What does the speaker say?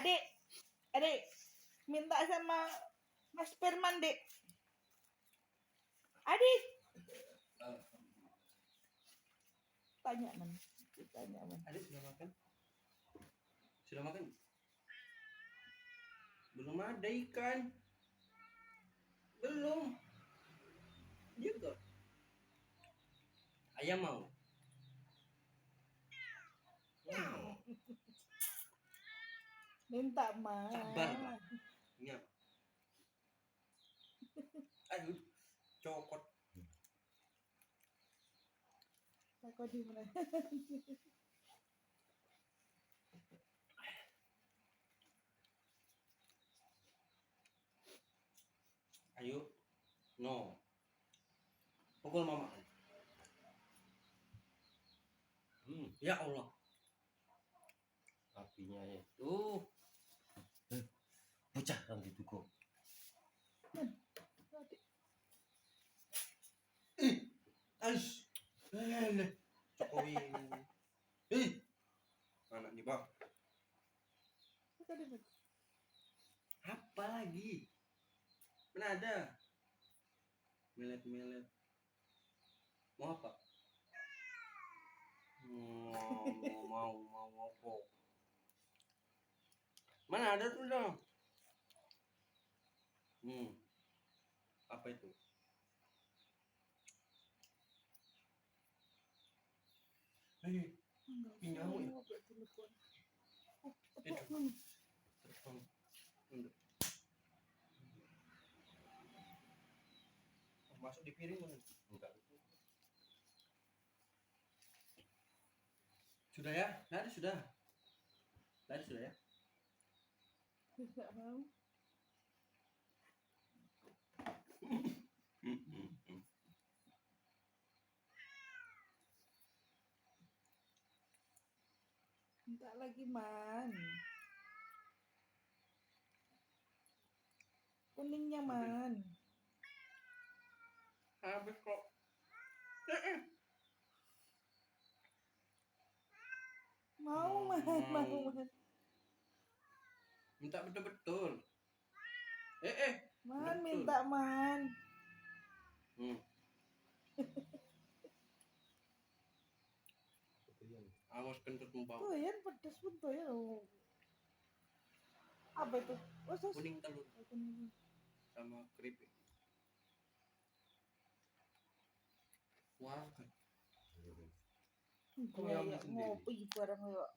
Adik, adik, minta sama Mas Firman, Dek. Adik. Tanya, Man. Tanya, Man. Adik sudah makan? Sudah makan? Belum ada ikan. Belum. Juga. Ayam mau? Wow. Minta, Man. Sabar, Pak. Ini apa? Aduh, cokot. Takut di mana? Ayo. No. Pukul mama. Ya Allah. Apinya itu. Bocah kan gitu kok. Aish. Jokowi. Anak nih, Bang. Apa lagi? Mana ada? Melet-melet. Mau apa? Mau apa? Mana ada tuh dong? Apa itu? Nyamuk ya? Terbang. Masuk di piring mana? Enggak. Sudah ya? Lari sudah. Lari sudah ya? Tidak mau. Minta lagi, Man. Kuningnya, Man. Habis kok. Mau, Man. Mau, Man. Minta betul-betul. Man, betul. minta, Man. Awas kentut bau. Tuh ya, pedes pun tuh ya. Apa itu? Kuning telur sama keripik. Wah. Kayak ngopi bareng yuk.